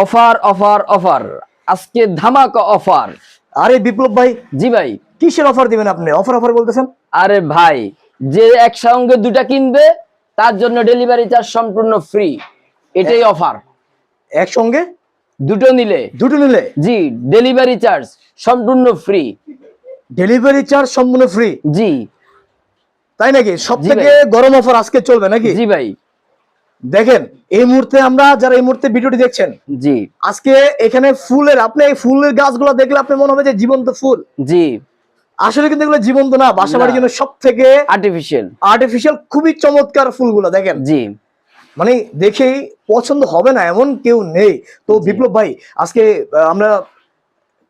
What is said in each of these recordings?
Offer offer offer, আজকে ধামাকা offer. আরে বিপ্লব ভাই, জি ভাই। কিসের অফার দিবেন আপনি? অফার অফার বলতেছেন? আরে ভাই, যে একসঙ্গে দুটা কিনবে তার জন্য ডেলিভারি চার্জ সম্পূর্ণ ফ্রি, এটাই অফার। একসঙ্গে দুটো নিলে জি ডেলিভারি চার্জ সম্পূর্ণ ফ্রি। ডেলিভারি চার্জ সম্পূর্ণ ফ্রি? জি। তাই নাকি? সবথেকে গরম অফার আজকে চলবে নাকি? জি ভাই। দেখেন এই মুহূর্তে আমরা যারা এই মুহূর্তে ভিডিওটি দেখছেন, জি আজকে এখানে ফুলের, আপনি এই ফুলের গাছগুলো দেখলে আপনি মনে হবে যে জীবন্ত ফুল। জি। আসলে কিন্তু এগুলো জীবন্ত না, বাসাবাড়ির জন্য সব থেকে আর্টিফিশিয়াল খুবই চমৎকার ফুলগুলো দেখেন। জি। মানে দেখেই পছন্দ হবে না এমন কেউ নেই। তো বিপ্লব ভাই, আজকে আমরা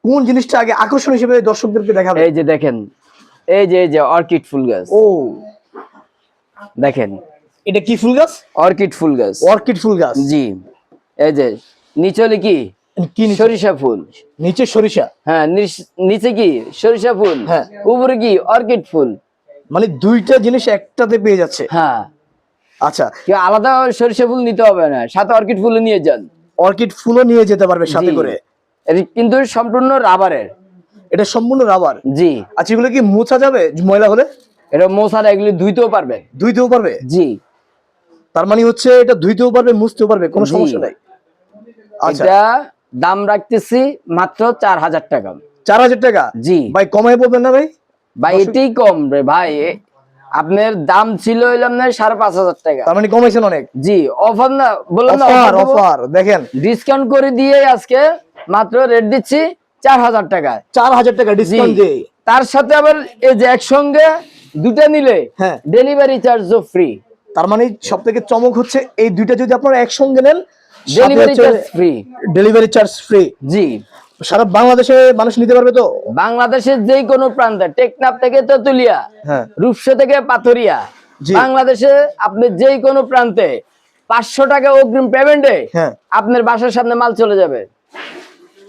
কোন জিনিসটা আগে আকর্ষণ হিসেবে দর্শকদেরকে দেখাবো? এই যে দেখেন, এই যে অর্কিড ফুল গাছ। ও দেখেন, এটা কি ফুল গাছ? অর্কিড ফুল গাছ। অর্কিড ফুল গাছ। জি। এই যে নিচে হলে কি সরিষা ফুল। নিচে সরিষা? হ্যাঁ, নিচে কি সরিষা ফুল, হ্যাঁ, উপরে কি অর্কিড ফুল। মানে দুইটা জিনিস একটাতে পেয়ে যাচ্ছে। হ্যাঁ। আচ্ছা, কেউ আলাদা সরিষা ফুল নিতে হবে না, সাথে অর্কিড ফুল নিয়ে যান। অর্কিড ফুলও নিয়ে যেতে পারবে সাথে করে। এটা কিন্তু সম্পূর্ণ রাবারের। এটা সম্পূর্ণ রাবার? জি। আচ্ছা, এগুলো কি মোছা যাবে ময়লা হলে? এটা মোছার, এগুলি ধুইতেও পারবে। ধুইতেও পারবে? জি। তার মানে হচ্ছে এটা ধুইতেও পারবে, মুছতেও পারবে, কোনো সমস্যা নাই। আচ্ছা, এটা দাম রাখতেছি মাত্র 4000 টাকা। 4000 টাকা? জি ভাই, কমাই বলবেন না ভাই? ভাই, এটাই কম রে ভাই। আপনার দাম ছিল হইলাম না 5500 টাকা। তার মানে কমাইছেন অনেক। জি, অফার না বললাম না, অফার দেখেন, ডিসকাউন্ট করে দিয়ে আজকে মাত্র রেট দিচ্ছি 4000 টাকা। 4000 টাকা ডিসকাউন্ট দিয়ে, তার সাথে আবার এই যে একসঙ্গে দুটো নিলে হ্যাঁ ডেলিভারি চার্জও ফ্রি। তার মানে সবথেকে চমক হচ্ছে এই দুইটা যদি আপনারা একসঙ্গে নেন, delivery charge free. Delivery charge free. জি। সারা বাংলাদেশে মানুষ নিতে পারবে তো? বাংলাদেশের যে কোনো প্রান্তে, টেকনাফ থেকে তেতুলিয়া, হ্যাঁ, রূপসা থেকে পাথরিয়া, জি। বাংলাদেশে আপনি যে কোনো প্রান্তে 500 টাকা অগ্রিম পেমেন্টে হ্যাঁ, আপনার বাসার সামনে মাল চলে যাবে।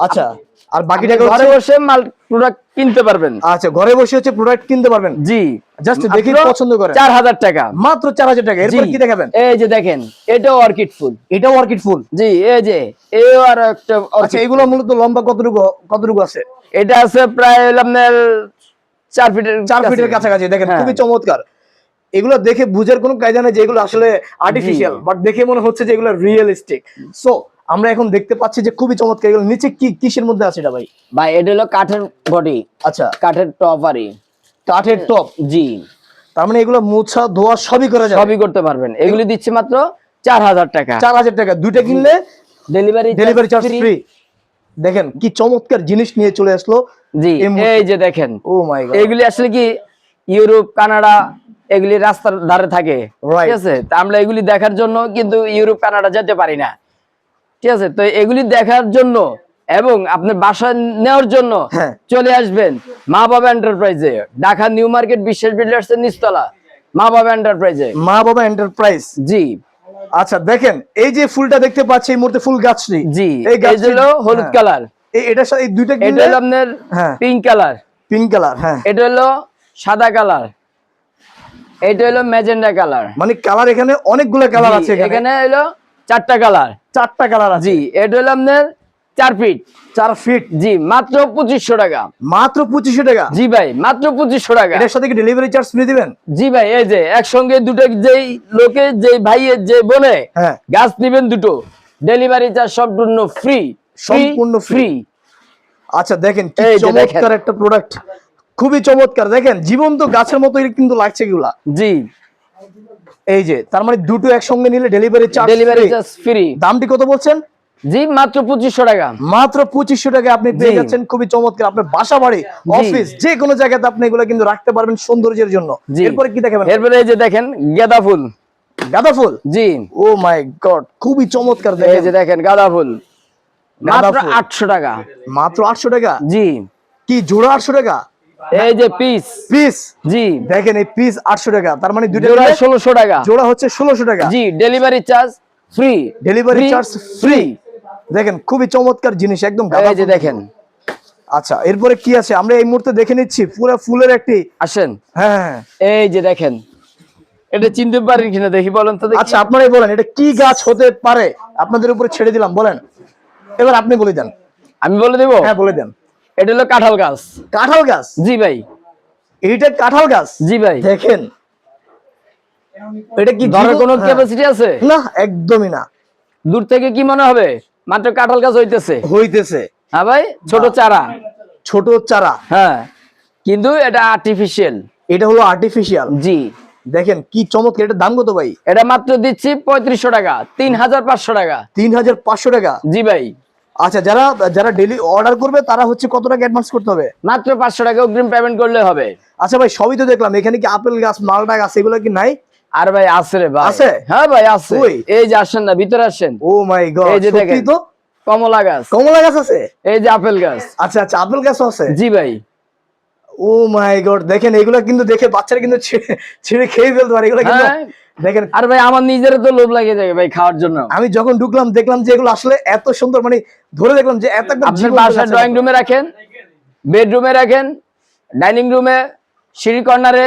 আচ্ছা, আর বাকি টাকা ঘরে বসে মাল প্রোডাক্ট কিনতে পারবেন। আচ্ছা, ঘরে বসে হচ্ছে প্রোডাক্ট কিনতে পারবেন। জি। জাস্ট দেখে পছন্দ করেন। 4000 টাকা, মাত্র 4000 টাকা। এরপর কি দেখাবেন? এই যে দেখেন, এটাও অর্কিড ফুল। এটাও অর্কিড ফুল? জি। এই যে এও আর একটা। আচ্ছা, এগুলো মূলত লম্বা কতটুকু আছে? এটা আছে প্রায় আপনার 4 ফিটের কাছাকাছি। দেখেন খুবই চমৎকার। এগুলো দেখে বুঝার কোনো কায়দা নেই যে এগুলো আসলে আর্টিফিশিয়াল, বাট দেখে মনে হচ্ছে যে এগুলো রিয়েলিস্টিক। সো আমরা এখন দেখতে পাচ্ছি যে খুবই চমৎকার। এগুলো নিচে কি কিসের মধ্যে আছে এটা ভাই? ভাই, এটা হলো কাঠের বডি। আচ্ছা, কাঠের টপ। আরই কাঠের টপ? জি। তার মানে এগুলো মোছা ধোয়া সবই করা যাবে? সবই করতে পারবেন। এগুলি দিচ্ছে মাত্র 4000 টাকা। 4000 টাকা। দুইটা কিনলে ডেলিভারি চার্জ ফ্রি। দেখেন কি চমৎকার জিনিস নিয়ে চলে আসলো। জি। এই যে দেখেন, ও মাই গড, এগুলি আসলে কি ইউরোপ, কানাডা, এগুলি রাস্তার ধারে থাকে, ঠিক আছে? তা আমরা এগুলি দেখার জন্য কিন্তু ইউরোপ, কানাডা যেতে পারি না, ঠিক আছে? তো এগুলি দেখার জন্য এবং আপনার বাসায় নেওয়ার জন্য চলে আসবেন মা বাবা এন্টারপ্রাইজে, ঢাকা নিউ মার্কেট বিশ্বাস বিল্ডার্স এর নিচতলা মা বাবা এন্টারপ্রাইজে। মা বাবা এন্টারপ্রাইজ? জি। আচ্ছা, দেখেন এই যে ফুলটা দেখতে পাচ্ছি এই মুহূর্তে, ফুল গাছটি। জি। এই গাছটি হলো হলুদ কালার। এটার সাথে এই দুইটা এটা হলো আপনার পিঙ্ক কালার। Pink colour? হ্যাঁ। এটা হলো সাদা কালার। এটা হলো ম্যাজেন্ডা কালার। মানে কালার এখানে অনেকগুলো কালার আছে। এখানে হলো 4টা কালার। 4টা কালার আছে? জি। এটা হলো আপনার 4 ফিট। 4 ফিট? জি। মাত্র 2500 টাকা। মাত্র 2500 টাকা? জি ভাই, মাত্র 2500 টাকা। এর সাথে কি ডেলিভারি চার্জ ফ্রি দিবেন? জি ভাই। এই যে একসঙ্গে দুটো, যেই লোকে, যেই ভাইয়ের, যে বোনে গাছ নেবেন দুটো, ডেলিভারি চার্জ সম্পূর্ণ ফ্রি। সম্পূর্ণ ফ্রি। আচ্ছা, দেখেন কি চমৎকার একটা প্রোডাক্ট, খুবই চমৎকার। দেখেন জীবন্ত গাছের মতো কিন্তু লাগছে এগুলা। জি। এই যে তার মানে দুটো একসঙ্গে নিলে ডেলিভারি চার্জ ফ্রি। দামটি কত বলছেন? জি, মাত্র 2500 টাকা। মাত্র 2500 টাকা আপনি পেয়ে যাচ্ছেন। খুবই চমৎকার। আপনার বাসা বাড়ি, অফিস, যে কোনো জায়গাতে আপনি এগুলো কিন্তু রাখতে পারবেন সৌন্দর্যের জন্য। এরপরে কি দেখাবেন? এরপরে এই যে দেখেন গাঁদা ফুল। গাঁদা ফুল? জি। ও মাই গড, খুবই চমৎকার। এই যে দেখেন গাঁদা ফুল, মাত্র 800 টাকা। মাত্র 800 টাকা? জি। কি জোড়া 800 টাকা? এই যে পিস। জি। দেখেন এই পিস 800 টাকা। তার মানে দুটো জোড়া 1600 টাকা। জোড়া হচ্ছে 1600 টাকা। জি। Delivery charge free. Delivery charge free. দেখেন খুবই চমৎকার জিনিস একদম। এই যে দেখেন। আচ্ছা, এরপরে কি আছে আমরা এই মুহূর্তে দেখে নিচ্ছি। পুরো ফুলের একটি। আসেন। হ্যাঁ, এই যে দেখেন, এটা চিনতে পারেন কিনা দেখি বলেন তো দেখি। আচ্ছা আপনারাই বলেন এটা কি গাছ হতে পারে, আপনাদের উপরে ছেড়ে দিলাম, বলেন এবার আপনি বলে দেন। আমি বলে দেবো, হ্যাঁ বলে দেন। এটা হলো কাঁঠাল গাছ। কাঁঠাল গাছ? জি ভাই। এইটা কাঁঠাল গাছ? জি ভাই। দেখেন এটা কি ধরার কোনো হ্যাঁ। ক্যাপাসিটি আছে? না একদমই না। দূর থেকে কি মনে হবে মাত্র কাঁঠাল গাছ হইতেছে। হ্যাঁ ভাই, ছোট চারা। ছোট চারা, হ্যাঁ, কিন্তু এটা আর্টিফিশিয়াল। এটা হলো আর্টিফিশিয়াল। জি। দেখেন কি চমৎকার। এটার দাম কত ভাই? এটা মাত্র দিচ্ছি 3500 টাকা, 3500 টাকা। 3500 টাকা? জি ভাই। আচ্ছা যারা ডেইলি অর্ডার করবে তারা হচ্ছে কত টাকা অ্যাডভান্স করতে হবে? মাত্র 500 টাকা অগ্রিম পেমেন্ট করলে হবে। আচ্ছা ভাই সবই তো দেখলাম, এখানে কি আপেল গাছ, মালটা গাছ এগুলো কি নাই? আর ভাই আছে রে ভাই। আছে? হ্যাঁ ভাই আছে। কই? এই যে আসেন না, ভিতরে আসেন। ও মাই গড, এই যে সত্যি দেখেন। তো? কমলা গাছ। কমলা গাছ আছে? এই যে আপেল গাছ। আচ্ছা আচ্ছা, আপেল গাছ আছে? জি ভাই। ও মাই গড, দেখেন এগুলা কিন্তু দেখে বাচ্চারা কিন্তু ছিঁড়ে খেয়ে ফেলতে পারে এগুলো কিন্তু। হ্যাঁ। দেখেন আর ভাই আমার নিজেরও তো লোভ লাগে যায় ভাই খাওয়ার জন্য। আমি যখন ঢুকলাম দেখলাম যে এগুলো আসলে এত সুন্দর, মানে ধরে দেখলাম যে এত একদম আপনার জীবন্ত বাসার গাছের ড্রয়িং মতো। রুমে রাখেন, বেডরুমে রাখেন, ডাইনিং রুমে, সিঁড়ি কর্নারে,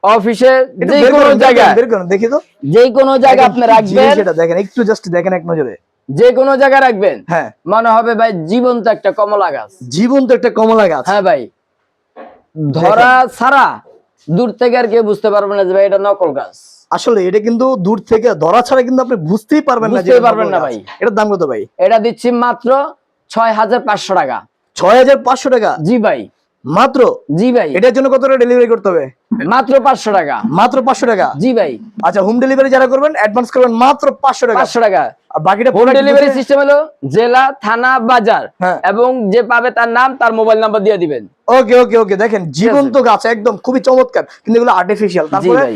অফিসে, একটু যে বের কোনো করুন, জায়গায়, বের করুন দেখি তো। যে কোনো জায়গায় আপনি দেখেন কি রাখবেন, জিনিস এটা দেখেন, একটু জাস্ট দেখেন এক নজরে। যে কোনো জায়গায় রাখবেন, হ্যাঁ মনে হবে ভাই জীবন্ত একটা কমলা গাছ। জীবন্ত একটা কমলা গাছ। হ্যাঁ ভাই, ধরা ছাড়া দূর থেকে আর কেউ বুঝতে পারবে না যে ভাই এটা নকল গাছ। আসলে এটা কিন্তু দূর থেকে ধরা ছাড়া কিন্তু আপনি বুঝতেই পারবেন না। বুঝতেই পারবেন না ভাই। এটার দাম কত ভাই? এটা দিচ্ছি মাত্র 6500 টাকা। 6500 টাকা? জি ভাই। মাত্র? জি ভাই। এটার জন্য কত টাকা ডেলিভারি করতে হবে? মাত্র 500 টাকা। মাত্র 500 টাকা? জি ভাই। আচ্ছা হোম ডেলিভারি যারা করবেন অ্যাডভান্স করবেন মাত্র 500 টাকা। 500 টাকা। আর বাকিটা হোম ডেলিভারি সিস্টেম হলো জেলা, থানা, বাজার, হ্যাঁ। এবং যে পাবে তার নাম, তার মোবাইল নাম্বার দিয়ে দিবেন। ওকে ওকে ওকে। দেখেন জীবন্ত গাছ একদম খুবই চমৎকার, কিন্তু এগুলো আর্টিফিশিয়াল। জি তারপরে ভাই।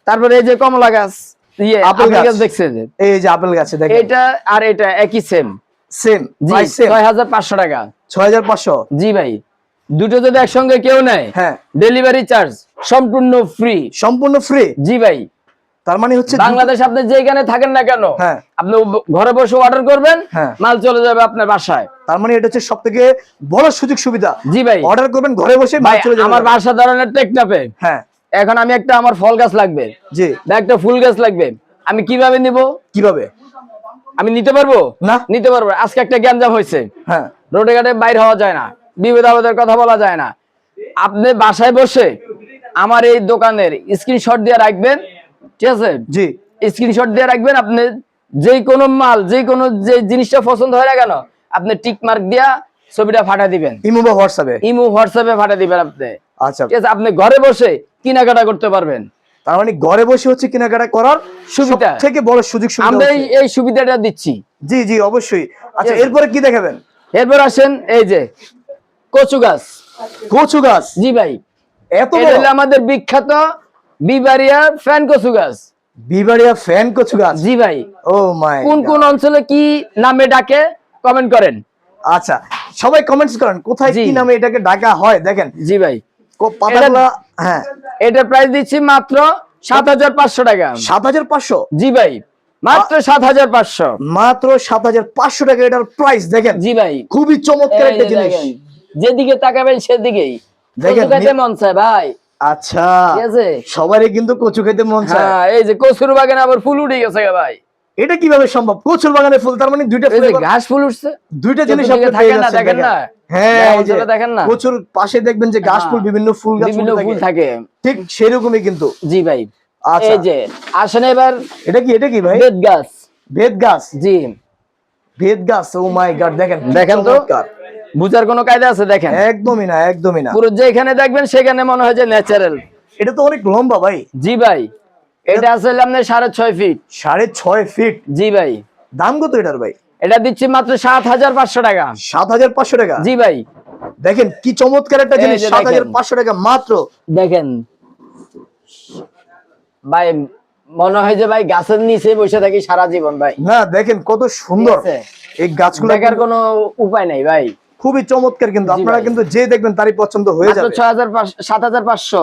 তারপরে এই যে কমলা গাছ, আপেল আপেল গাছ গাছ দেখছেন? এই যে আপেল গাছে দেখেন এটা আর এটা একই সেম। সেম জি, প্রাইস সেম? 6500 টাকা। 6500? জি ভাই। দুটো যদি একসঙ্গে কেউ নেয়, হ্যাঁ ডেলিভারি চার্জ সম্পূর্ণ ফ্রি। সম্পূর্ণ ফ্রি? জি ভাই। তার মানে হচ্ছে বাংলাদেশ আপনি যেখানে থাকেন না কেন, হ্যাঁ। আপনি ঘরে বসে অর্ডার করবেন, হ্যাঁ। মাল চলে যাবে আপনার বাসায়। তার মানে এটা হচ্ছে সবথেকে বড় সুযোগ সুবিধা। জি ভাই। অর্ডার করবেন ঘরে বসে মাল ভাই চলে যাবে। আমার বাসা ধরনের টেকনাফে, হ্যাঁ এখন আমি একটা, আমার ফল গাছ লাগবে, জি। বা একটা ফুল গাছ লাগবে, আমি কিভাবে নিব? কিভাবে? আমি নিতে পারবো না। নিতে পারবো। আজকে একটা গ্যাঞ্জাম হয়েছে, হ্যাঁ রোডে ঘাটে বাইর হওয়া যায় না, বিপদ আপদের কথা বলা যায় না। আপনি বাসায় বসে আমার এই দোকানের স্ক্রিনশট দিয়ে রাখবেন, ঠিক আছে? জি। স্ক্রিনশট দিয়ে রাখবেন, আপনি যে কোনো মাল, যে কোনো যে জিনিসটা পছন্দ হয় না কেন, আপনি টিক মার্ক দিয়া ছবিটা পাঠিয়ে দিবেন। ইমো বা হোয়াটসঅ্যাপে? ইমো, হোয়াটসঅ্যাপে পাঠিয়ে দিবেন আপনি। আচ্ছা ঠিক আছে, আপনি ঘরে বসে কেনাকাটা করতে পারবেন। তার মানে ঘরে বসে হচ্ছে কেনাকাটা করার সুবিধা। থেকে বড় সুযোগ সুবিধা আমরা হচ্ছে। এই সুবিধাটা দিচ্ছি। জি জি অবশ্যই। আচ্ছা ঠিক আছে। এরপরে কি দেখাবেন? এরপর আসেন এই যে কচু গাছ। কচু গাছ? জি ভাই। এত এটা বড়? হলো আমাদের বিখ্যাত বিবারিয়া ফ্যান কচু গাছ। বিবাড়িয়া ফ্যান কচু গাছ? জি ভাই। ও মাই কোন কোন অঞ্চলে কি নামে ডাকে কমেন্ট করেন। আচ্ছা সবাই কমেন্টস করেন কোথায় জি। কি নামে এটাকে ডাকা হয়। দেখেন জি ভাই। পাতাগুলা। হ্যাঁ এটা প্রাইস দিচ্ছি মাত্র 7500 টাকা। 7500? জি ভাই, মাত্র 7500। মাত্র 7500 টাকা এটার প্রাইস। দেখেন জি ভাই। খুবই চমৎকার এই একটা যে জিনিস। দেখেন, যেদিকে তাকাবেন সেদিকেই দেখেন, কচু খেতে মন চায় ভাই। আচ্ছা ঠিক আছে। সবারই কিন্তু কচু খেতে মন চায়। হ্যাঁ, এই যে কচুর বাগানে আবার ফুল উঠে গেছে গা ভাই। এটা কিভাবে সম্ভব? কচুর বাগানে ফুল, তার মানে দুইটা এই যে flavor, ঘাস ফুল উঠছে, দুইটা জিনিস চতুর্দিকে আপনি থাকে পেয়ে না, যাচ্ছেন। দেখেন না? হ্যাঁ গ্রাম এই যে অঞ্চলে দেখেন না? কচুর পাশে দেখবেন যে ঘাস ফুল, হ্যাঁ, বিভিন্ন ফুল গাছ বিভিন্ন ফুল থাকে। ঠিক সেরকমই কিন্তু। জি ভাই। আচ্ছা এই যে আসেন এবার এটা কি ভাই? বেত গাছ। বেত গাছ? জি। বেত গাছ, ও মাই গড। দেখেন দেখেন তো, চমৎকার। বুঝার কোনো কায়দা আছে? দেখেন একদমই না একদমই না। পুরো যেখানে দেখবেন সেখানে মনে হয় যে ন্যাচারাল। এটা তো অনেক লম্বা ভাই। জি ভাই। এটা আসলে আপনার 6.5 ফিট। 6.5 ফিট? জি ভাই। দাম কত এটার ভাই? এটা দিচ্ছি মাত্র 7500 টাকা। 7500 টাকা? জি ভাই। দেখেন কি চমৎকার একটা জিনিস। এই যে 7500 টাকা মাত্র। দেখেন ভাই, মনে হয় যে ভাই গাছের নিচে বসে থাকি সারা জীবন ভাই। না দেখেন কত সুন্দর ঠিক আছে? এই গাছগুলো। দেখার কোনো উপায় নাই ভাই। খুবই চমৎকার, কিন্তু জি আপনারা ভাই। কিন্তু যে দেখবেন তারই পছন্দ হয়ে মাত্র যাবে। 7500।